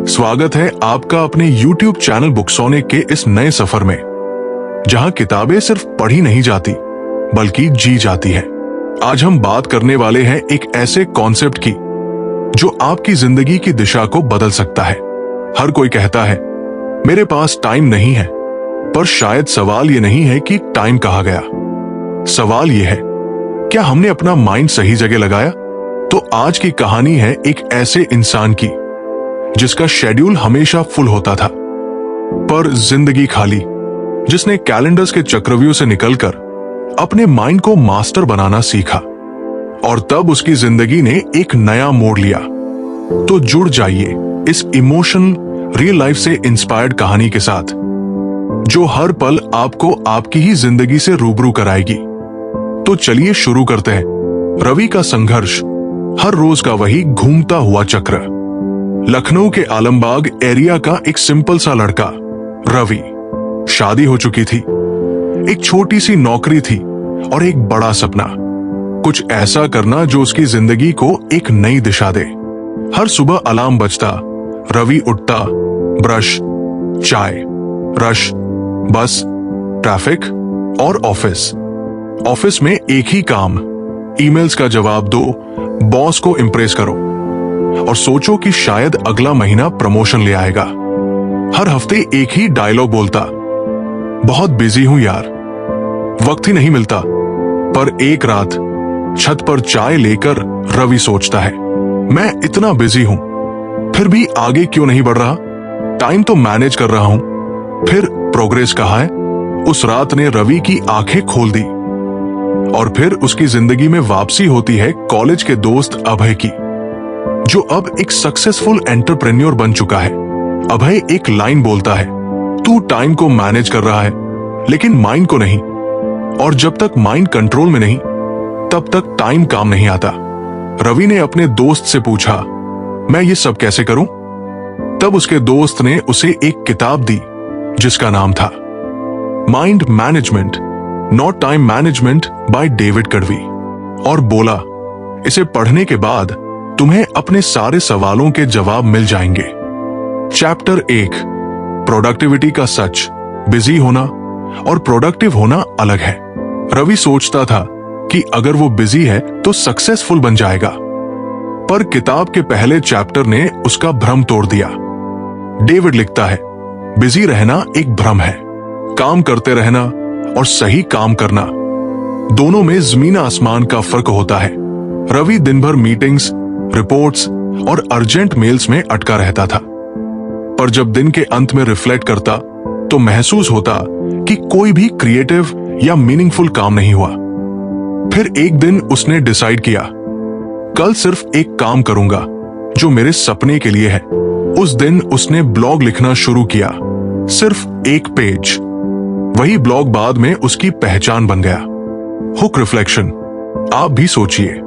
स्वागत है आपका अपने YouTube चैनल बुकसोनिक के इस नए सफर में, जहां किताबें सिर्फ पढ़ी नहीं जाती बल्कि जी जाती है। आज हम बात करने वाले हैं एक ऐसे कॉन्सेप्ट की जो आपकी जिंदगी की दिशा को बदल सकता है। हर कोई कहता है मेरे पास टाइम नहीं है, पर शायद सवाल ये नहीं है कि टाइम कहाँ गया। सवाल ये है, क्या हमने अपना माइंड सही जगह लगाया? तो आज की कहानी है एक ऐसे इंसान की जिसका शेड्यूल हमेशा फुल होता था, पर जिंदगी खाली, जिसने कैलेंडर्स के चक्रव्यूह से निकलकर अपने माइंड को मास्टर बनाना सीखा और तब उसकी जिंदगी ने एक नया मोड़ लिया। तो जुड़ जाइए इस इमोशनल रियल लाइफ से इंस्पायर्ड कहानी के साथ, जो हर पल आपको आपकी ही जिंदगी से रूबरू कराएगी। तो चलिए शुरू करते हैं। रवि का संघर्ष, हर रोज का वही घूमता हुआ चक्र। लखनऊ के आलमबाग एरिया का एक सिंपल सा लड़का रवि। शादी हो चुकी थी, एक छोटी सी नौकरी थी और एक बड़ा सपना, कुछ ऐसा करना जो उसकी जिंदगी को एक नई दिशा दे। हर सुबह अलार्म बजता, रवि उठता, ब्रश, चाय, रश, बस, ट्रैफिक और ऑफिस में एक ही काम, ईमेल्स का जवाब दो, बॉस को इंप्रेस करो और सोचो कि शायद अगला महीना प्रमोशन ले आएगा। हर हफ्ते एक ही डायलॉग बोलता, बहुत बिजी हूं यार, वक्त ही नहीं मिलता। पर एक रात छत पर चाय लेकर रवि सोचता है, मैं इतना बिजी हूं फिर भी आगे क्यों नहीं बढ़ रहा? टाइम तो मैनेज कर रहा हूं, फिर प्रोग्रेस कहाँ है? उस रात ने रवि की आंखें खोल दी और फिर उसकी जिंदगी में वापसी होती है कॉलेज के दोस्त अभय की, जो अब एक सक्सेसफुल एंटरप्रेन्योर बन चुका है। अभय एक लाइन बोलता है, तू टाइम को मैनेज कर रहा है लेकिन माइंड को नहीं, और जब तक माइंड कंट्रोल में नहीं तब तक टाइम काम नहीं आता। रवि ने अपने दोस्त से पूछा, मैं ये सब कैसे करूं? तब उसके दोस्त ने उसे एक किताब दी जिसका नाम था mind management not time management by David कड़वी, और बोला, इसे पढ़ने के बाद तुम्हें अपने सारे सवालों के जवाब मिल जाएंगे। चैप्टर 1, प्रोडक्टिविटी का सच। बिजी होना और प्रोडक्टिव होना अलग है। रवि सोचता था कि अगर वो बिजी है तो सक्सेसफुल बन जाएगा, पर किताब के पहले चैप्टर ने उसका भ्रम तोड़ दिया। डेविड लिखता है, बिजी रहना एक भ्रम है, काम करते रहना और सही काम करना, दोनों में जमीन आसमान का फर्क होता है। रवि दिन भर मीटिंग्स, रिपोर्ट्स और अर्जेंट मेल्स में अटका रहता था, पर जब दिन के अंत में रिफ्लेक्ट करता तो महसूस होता कि कोई भी क्रिएटिव या मीनिंगफुल काम नहीं हुआ। फिर एक दिन उसने डिसाइड किया, कल सिर्फ एक काम करूंगा जो मेरे सपने के लिए है। उस दिन उसने ब्लॉग लिखना शुरू किया, सिर्फ एक पेज। वही ब्लॉग बाद में उसकी पहचान बन गया। Hook reflection. आप भी सोचिए,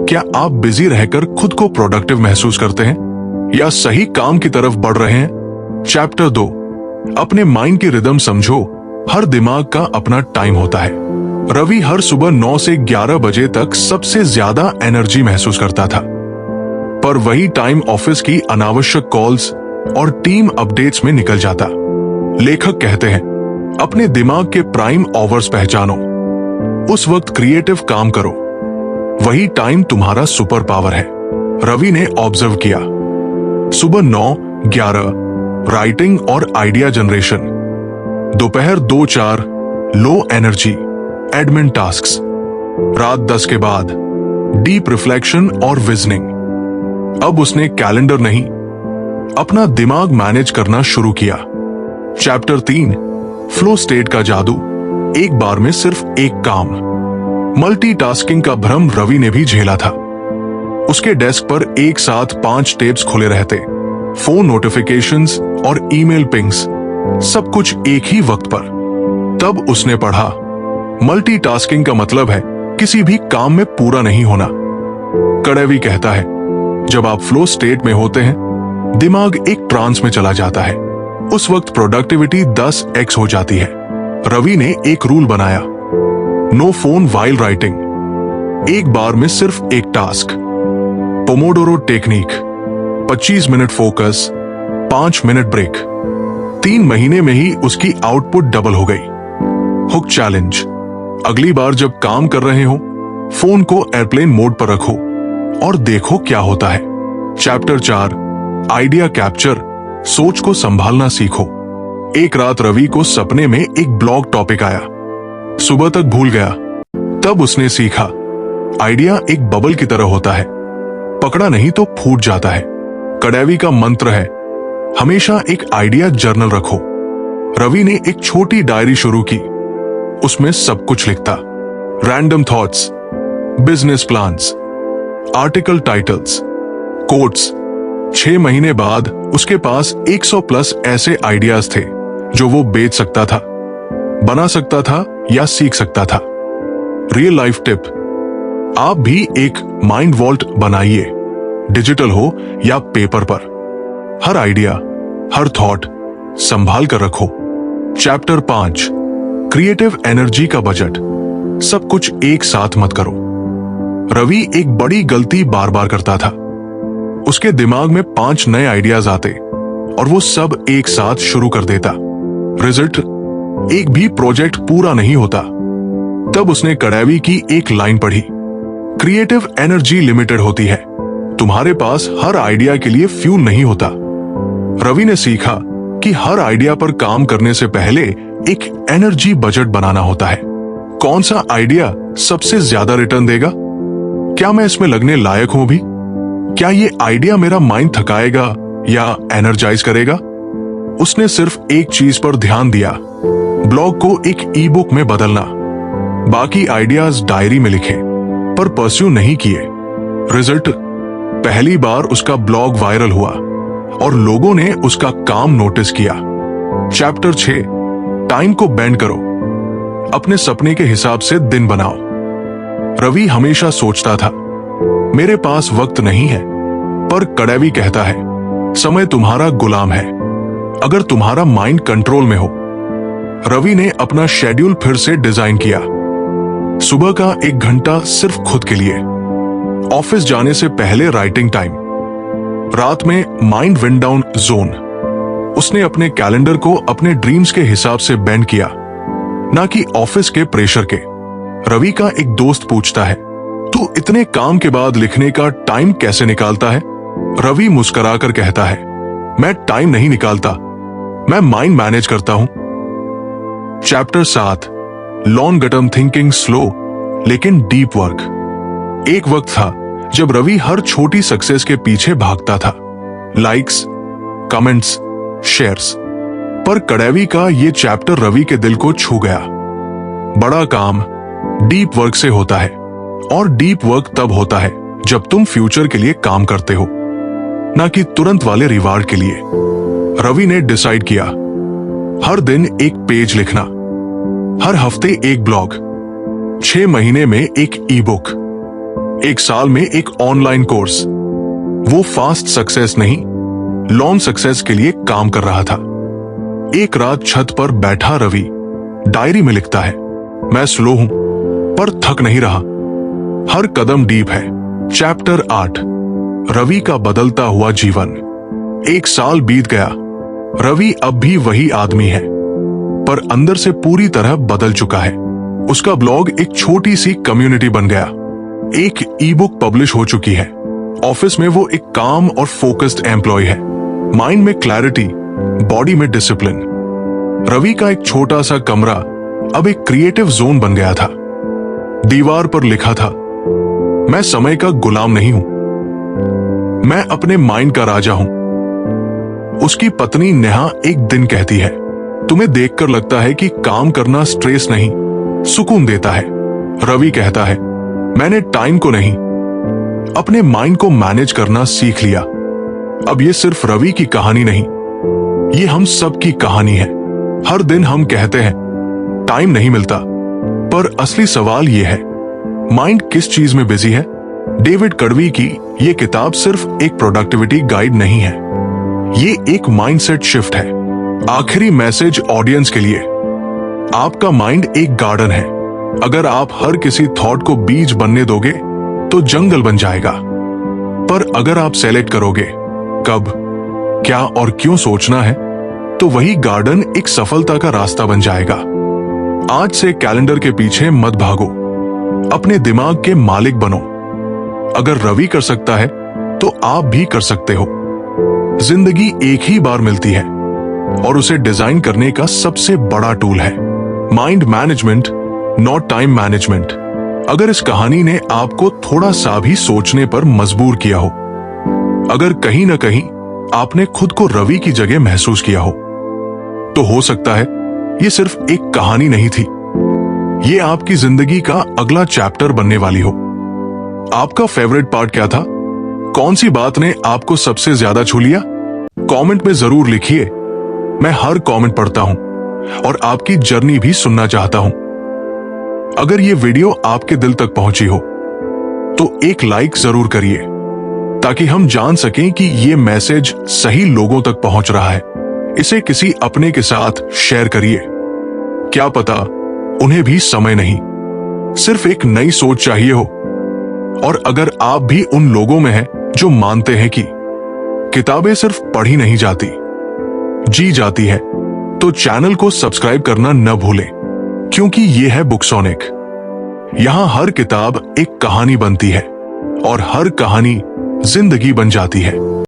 क्या आप बिजी रहकर खुद को प्रोडक्टिव महसूस करते हैं या सही काम की तरफ बढ़ रहे हैं? चैप्टर 2, अपने माइंड की रिदम समझो। हर दिमाग का अपना टाइम होता है। रवि हर सुबह 9 से 11 बजे तक सबसे ज्यादा एनर्जी महसूस करता था, पर वही टाइम ऑफिस की अनावश्यक कॉल्स और टीम अपडेट्स में निकल जाता। लेखक कहते हैं, अपने दिमाग के प्राइम आवर्स पहचानो, उस वक्त क्रिएटिव काम करो, वही टाइम तुम्हारा सुपर पावर है। रवि ने ऑब्जर्व किया, सुबह 9-11 राइटिंग और आइडिया जनरेशन, दोपहर 2-4 लो एनर्जी एडमिन टास्क्स, रात 10 के बाद डीप रिफ्लेक्शन और विजनिंग। अब उसने कैलेंडर नहीं, अपना दिमाग मैनेज करना शुरू किया। चैप्टर 3, फ्लो स्टेट का जादू। एक बार में सिर्फ एक काम। मल्टीटास्किंग का भ्रम रवि ने भी झेला था। उसके डेस्क पर एक साथ 5 टैब्स खुले रहते, फोन नोटिफिकेशंस और ईमेल पिंग्स, सब कुछ एक ही वक्त पर। तब उसने पढ़ा, मल्टीटास्किंग का मतलब है किसी भी काम में पूरा नहीं होना। कड़वी कहता है, जब आप फ्लो स्टेट में होते हैं, दिमाग एक ट्रांस में चला जाता है, उस वक्त प्रोडक्टिविटी 10x हो जाती है। रवि ने एक रूल बनाया, नो फोन वाइल राइटिंग, एक बार में सिर्फ एक task. Pomodoro technique, 25 minute focus, 5 minute break. 3 महीने में ही उसकी आउटपुट डबल हो गई। Hook challenge. अगली बार जब काम कर रहे हो, फोन को एयरप्लेन मोड पर रखो और देखो क्या होता है। Chapter 4, idea capture. सोच को संभालना सीखो। एक रात रवि को सपने में एक ब्लॉग टॉपिक आया। सुबह तक भूल गया। तब उसने सीखा, आइडिया एक बबल की तरह होता है, पकड़ा नहीं तो फूट जाता है। कड़ैवी का मंत्र है, हमेशा एक आइडिया जर्नल रखो। रवि ने एक छोटी डायरी शुरू की। उसमें सब कुछ लिखता, random thoughts, business plans, article titles, quotes. 6 महीने बाद उसके पास 100 प्लस ऐसे आइडियाज थे जो वो बेच सकता था, बना सकता था या सीख सकता था। रियल लाइफ टिप, आप भी एक माइंड वॉल्ट बनाइए, डिजिटल हो या पेपर पर। हर आइडिया, हर थॉट संभाल कर रखो। चैप्टर 5, क्रिएटिव एनर्जी का बजट। सब कुछ एक साथ मत करो। रवि एक बड़ी गलती बार बार करता था। उसके दिमाग में 5 नए आइडियाज आते और वो सब एक साथ शुरू कर देता। रिजल्ट, एक भी प्रोजेक्ट पूरा नहीं होता। तब उसने कड़ैवी की एक लाइन पढ़ी, क्रिएटिव एनर्जी लिमिटेड होती है, तुम्हारे पास हर आइडिया के लिए फ्यूल नहीं होता। रवि ने सीखा कि हर आइडिया पर काम करने से पहले एक एनर्जी बजट बनाना होता है। कौन सा आइडिया सबसे ज्यादा रिटर्न देगा? क्या मैं इसमें लगने लायक हूं भी? क्या ये आइडिया मेरा माइंड थकाएगा या एनर्जाइज करेगा? उसने सिर्फ एक चीज पर ध्यान दिया, ब्लॉग को एक ई बुक में बदलना। बाकी आइडियाज डायरी में लिखे पर परस्यू नहीं किए। रिजल्ट, पहली बार उसका ब्लॉग वायरल हुआ और लोगों ने उसका काम नोटिस किया। चैप्टर 6, टाइम को बेंड करो। अपने सपने के हिसाब से दिन बनाओ। रवि हमेशा सोचता था, मेरे पास वक्त नहीं है, पर कड़ैवी कहता है, समय तुम्हारा गुलाम है अगर तुम्हारा माइंड कंट्रोल में हो। रवि ने अपना शेड्यूल फिर से डिजाइन किया। सुबह का 1 घंटा सिर्फ खुद के लिए, ऑफिस जाने से पहले राइटिंग टाइम, रात में माइंड विंड डाउन जोन। उसने अपने कैलेंडर को अपने ड्रीम्स के हिसाब से बेंड किया, ना कि ऑफिस के प्रेशर के। रवि का एक दोस्त पूछता है, तू इतने काम के बाद लिखने का टाइम कैसे निकालता है? रवि मुस्कुराकर कहता है, मैं टाइम नहीं निकालता, मैं माइंड मैनेज करता हूं। Chapter 7, long term thinking, slow लेकिन डीप वर्क। एक वक्त था जब रवि हर छोटी सक्सेस के पीछे भागता था, लाइक्स, कमेंट्स, शेयर्स। पर कड़ैवी का ये चैप्टर रवि के दिल को छू गया। बड़ा काम डीप वर्क से होता है, और डीप वर्क तब होता है जब तुम फ्यूचर के लिए काम करते हो, ना कि तुरंत वाले रिवार्ड के लिए। रवि ने डिसाइड किया, हर दिन एक पेज लिखना, हर हफ्ते एक ब्लॉग, 6 महीने में एक ई बुक, 1 साल में एक ऑनलाइन कोर्स। वो फास्ट सक्सेस नहीं, लॉन्ग सक्सेस के लिए काम कर रहा था। एक रात छत पर बैठा रवि डायरी में लिखता है, मैं स्लो हूं पर थक नहीं रहा, हर कदम डीप है। चैप्टर 8, रवि का बदलता हुआ जीवन। 1 साल बीत गया। रवि अब भी वही आदमी है, पर अंदर से पूरी तरह बदल चुका है। उसका ब्लॉग एक छोटी सी कम्युनिटी बन गया, एक ई बुक पब्लिश हो चुकी है, ऑफिस में वो एक काम और फोकस्ड एम्प्लॉय है, माइंड में क्लैरिटी, बॉडी में डिसिप्लिन। रवि का एक छोटा सा कमरा अब एक क्रिएटिव जोन बन गया था। दीवार पर लिखा था, मैं समय का गुलाम नहीं हूं, मैं अपने माइंड का राजा हूं। उसकी पत्नी नेहा एक दिन कहती है, तुम्हें देखकर लगता है कि काम करना स्ट्रेस नहीं, सुकून देता है। रवि कहता है, मैंने टाइम को नहीं, अपने माइंड को मैनेज करना सीख लिया। अब ये सिर्फ रवि की कहानी नहीं, ये हम सब की कहानी है। हर दिन हम कहते हैं टाइम नहीं मिलता, पर असली सवाल ये है, माइंड किस चीज में बिजी है? डेविड कड़वी की ये किताब सिर्फ एक प्रोडक्टिविटी गाइड नहीं है, ये एक माइंडसेट शिफ्ट है। आखिरी मैसेज ऑडियंस के लिए, आपका माइंड एक गार्डन है, अगर आप हर किसी थॉट को बीज बनने दोगे तो जंगल बन जाएगा, पर अगर आप सेलेक्ट करोगे कब, क्या और क्यों सोचना है, तो वही गार्डन एक सफलता का रास्ता बन जाएगा। आज से कैलेंडर के पीछे मत भागो, अपने दिमाग के मालिक बनो। अगर रवि कर सकता है तो आप भी कर सकते हो। जिंदगी एक ही बार मिलती है और उसे डिजाइन करने का सबसे बड़ा टूल है mind management, not time management. अगर इस कहानी ने आपको थोड़ा सा भी सोचने पर मजबूर किया हो, अगर कहीं ना कहीं आपने खुद को रवि की जगह महसूस किया हो, तो हो सकता है ये सिर्फ एक कहानी नहीं थी, ये आपकी जिंदगी का अगला चैप्टर बनने वाली हो। आपका फेवरेट पार्ट क्या था? कौन सी बात ने आपको सबसे ज्यादा छू लिया? कमेंट में जरूर लिखिए। मैं हर कमेंट पढ़ता हूं और आपकी जर्नी भी सुनना चाहता हूं। अगर ये वीडियो आपके दिल तक पहुंची हो तो एक लाइक जरूर करिए, ताकि हम जान सकें कि ये मैसेज सही लोगों तक पहुंच रहा है। इसे किसी अपने के साथ शेयर करिए, क्या पता उन्हें भी समय नहीं, सिर्फ एक नई सोच चाहिए हो। और अगर आप भी उन लोगों में हैं जो मानते हैं कि किताबें सिर्फ पढ़ी नहीं जाती, जी जाती है, तो चैनल को सब्सक्राइब करना न भूलें, क्योंकि ये है बुक्सोनिक। यहां हर किताब एक कहानी बनती है और हर कहानी जिंदगी बन जाती है।